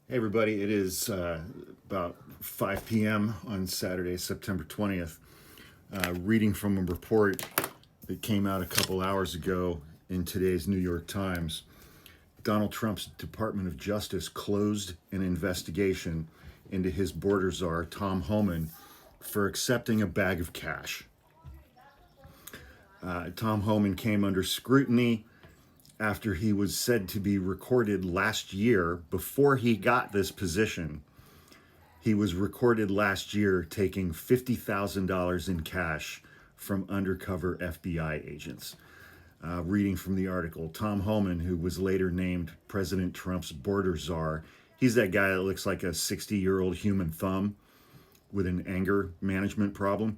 Hey everybody, it is about 5 p.m. on Saturday, September 20th. Reading from a report that came out a couple hours ago in today's New York Times. Donald Trump's Department of Justice closed an investigation into his border czar, Tom Homan, for accepting a bag of cash. Tom Homan came under scrutiny after he was said to be recorded last year. Before he got this position, he was recorded last year taking $50,000 in cash from undercover FBI agents. Reading from the article, Tom Homan, who was later named President Trump's border czar, he's that guy that looks like a 60-year-old human thumb with an anger management problem.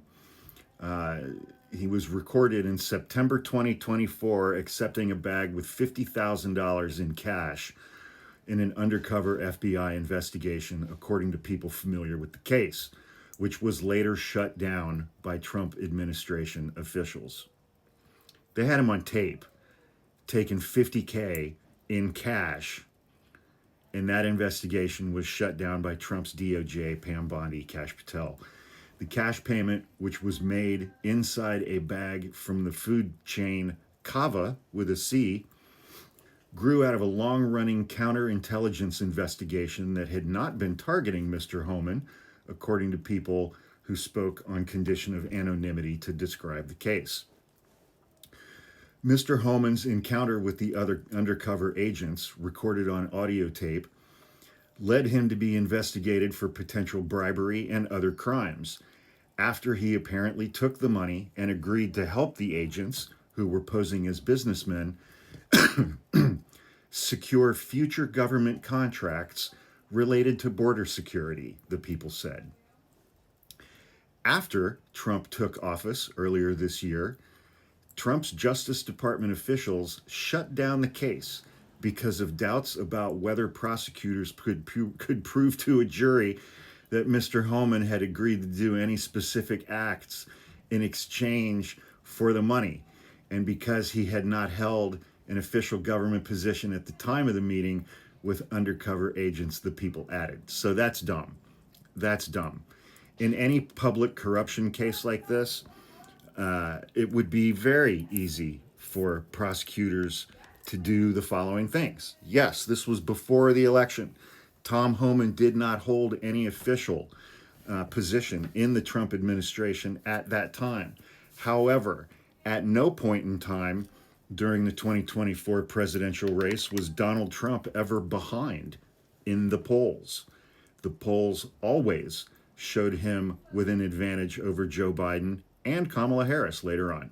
He was recorded in September 2024 accepting a bag with $50,000 in cash in an undercover FBI investigation, according to people familiar with the case, which was later shut down by Trump administration officials. They had him on tape, taking $50K in cash, and that investigation was shut down by Trump's DOJ, Bondi, Kash, Patel. The cash payment, which was made inside a bag from the food chain Kava with a C, grew out of a long-running counterintelligence investigation that had not been targeting Mr. Homan, according to people who spoke on condition of anonymity to describe the case. Mr. Homan's encounter with the other undercover agents, recorded on audio tape, led him to be investigated for potential bribery and other crimes, after he apparently took the money and agreed to help the agents, who were posing as businessmen, secure future government contracts related to border security, the people said. After Trump took office earlier this year, Trump's Justice Department officials shut down the case because of doubts about whether prosecutors could prove to a jury that Mr. Homan had agreed to do any specific acts in exchange for the money, and because he had not held an official government position at the time of the meeting with undercover agents, the people added. So that's dumb. That's dumb. In any public corruption case like this, it would be very easy for prosecutors to do the following things. Yes, this was before the election. Tom Homan did not hold any official position in the Trump administration at that time. However, at no point in time during the 2024 presidential race was Donald Trump ever behind in the polls. The polls always showed him with an advantage over Joe Biden and Kamala Harris later on.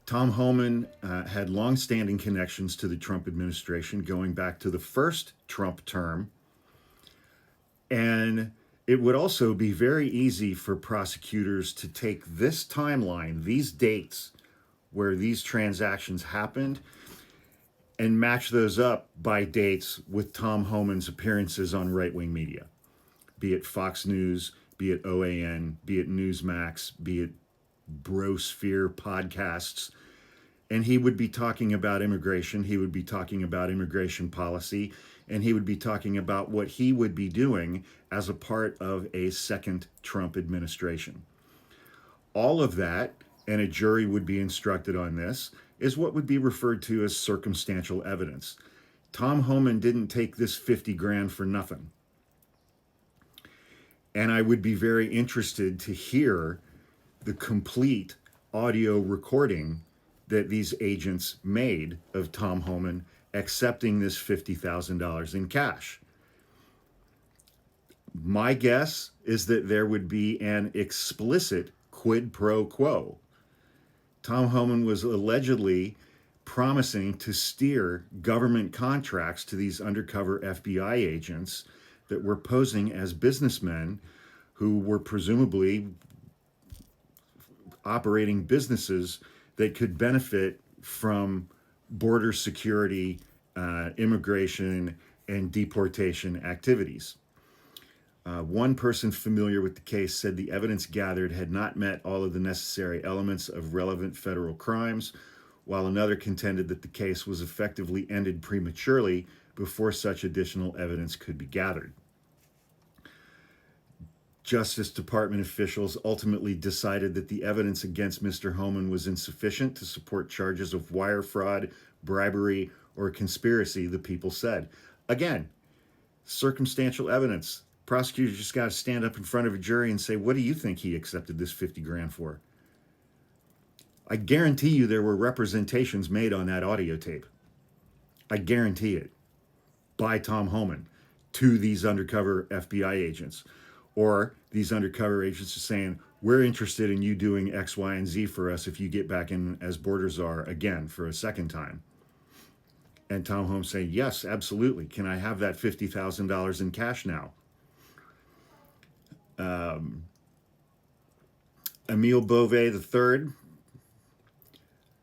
Tom Homan had long-standing connections to the Trump administration going back to the first Trump term. And it would also be very easy for prosecutors to take this timeline, these dates where these transactions happened, and match those up by dates with Tom Homan's appearances on right-wing media, be it Fox News, be it OAN, be it Newsmax, be it Brosphere podcasts. And he would be talking about immigration, he would be talking about immigration policy, and he would be talking about what he would be doing as a part of a second Trump administration. All of that, and a jury would be instructed on this, is what would be referred to as circumstantial evidence. Tom Homan didn't take this 50 grand for nothing. And I would be very interested to hear the complete audio recording that these agents made of Tom Homan accepting this $50,000 in cash. My guess is that there would be an explicit quid pro quo. Tom Homan was allegedly promising to steer government contracts to these undercover FBI agents that were posing as businessmen who were presumably operating businesses that could benefit from border security, immigration, and deportation activities. One person familiar with the case said the evidence gathered had not met all of the necessary elements of relevant federal crimes, while another contended that the case was effectively ended prematurely before such additional evidence could be gathered. Justice Department officials ultimately decided that the evidence against Mr. Homan was insufficient to support charges of wire fraud, bribery, or conspiracy, the people said. Again, circumstantial evidence. Prosecutors just got to stand up in front of a jury and say, what do you think he accepted this 50 grand for? I guarantee you there were representations made on that audio tape. I guarantee it. By Tom Homan to these undercover FBI agents. Or these undercover agents are saying, we're interested in you doing X, Y, and Z for us if you get back in as border czar again for a second time. And Tom Homan saying, yes, absolutely. Can I have that $50,000 in cash now? Emile Beauvais III,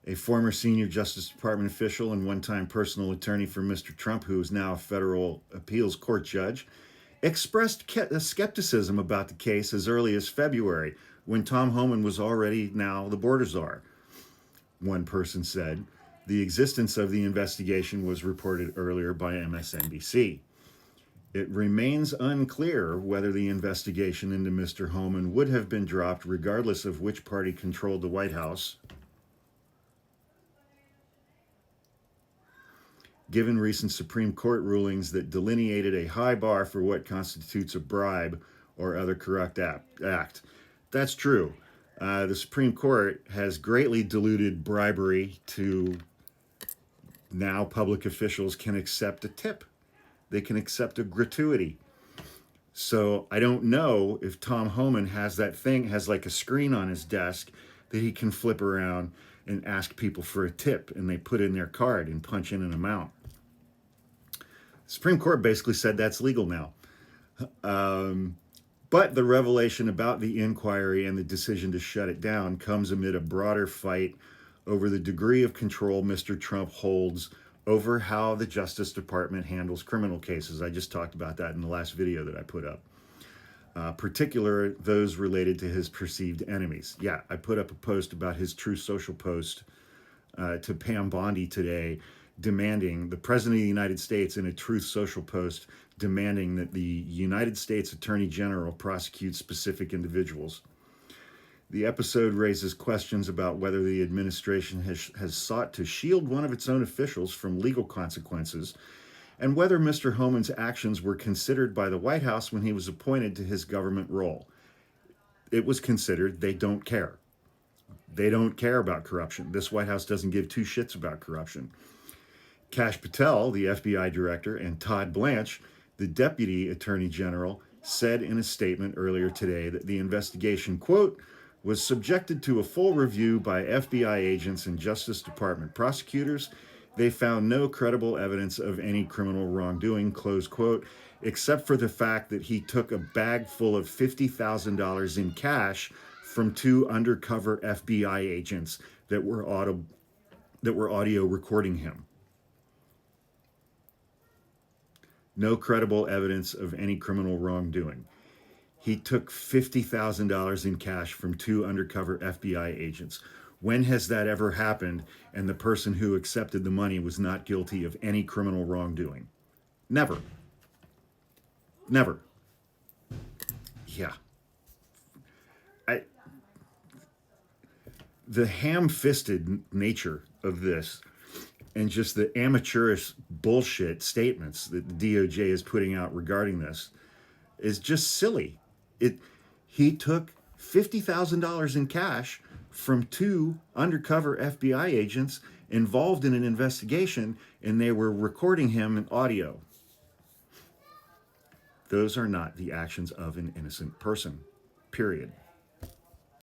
a former senior Justice Department official and one-time personal attorney for Mr. Trump, who is now a federal appeals court judge, expressed skepticism about the case as early as February, when Tom Homan was already now the border czar. One person said the existence of the investigation was reported earlier by MSNBC. It remains unclear whether the investigation into Mr. Homan would have been dropped regardless of which party controlled the White House, given recent Supreme Court rulings that delineated a high bar for what constitutes a bribe or other corrupt act. That's true. The Supreme Court has greatly diluted bribery to now public officials can accept a tip. They can accept a gratuity. So I don't know if Tom Homan has that thing, has like a screen on his desk that he can flip around and ask people for a tip, and they put in their card and punch in an amount. The Supreme Court basically said that's legal now. But the revelation about the inquiry and the decision to shut it down comes amid a broader fight over the degree of control Mr. Trump holds over how the Justice Department handles criminal cases. I just talked about that in the last video that I put up. Particular those related to his perceived enemies. Yeah, I put up a post about his Truth Social post to Pam Bondi today, demanding the President of the United States in a Truth Social post demanding that the United States Attorney General prosecute specific individuals. The episode raises questions about whether the administration has sought to shield one of its own officials from legal consequences, and whether Mr. Homan's actions were considered by the White House when he was appointed to his government role. It was considered. They don't care. They don't care about corruption. This White House doesn't give two shits about corruption. Kash Patel, the FBI director, and Todd Blanche, the deputy attorney general, said in a statement earlier today that the investigation, quote, was subjected to a full review by FBI agents and Justice Department prosecutors. They found no credible evidence of any criminal wrongdoing, close quote, except for the fact that he took a bag full of $50,000 in cash from two undercover FBI agents that were audio recording him. No credible evidence of any criminal wrongdoing. He took $50,000 in cash from two undercover FBI agents. When has that ever happened and the person who accepted the money was not guilty of any criminal wrongdoing? Never. Never. Yeah. The ham-fisted nature of this and just the amateurish bullshit statements that the DOJ is putting out regarding this is just silly. He took $50,000 in cash from two undercover FBI agents involved in an investigation, and they were recording him in audio. Those are not the actions of an innocent person, period.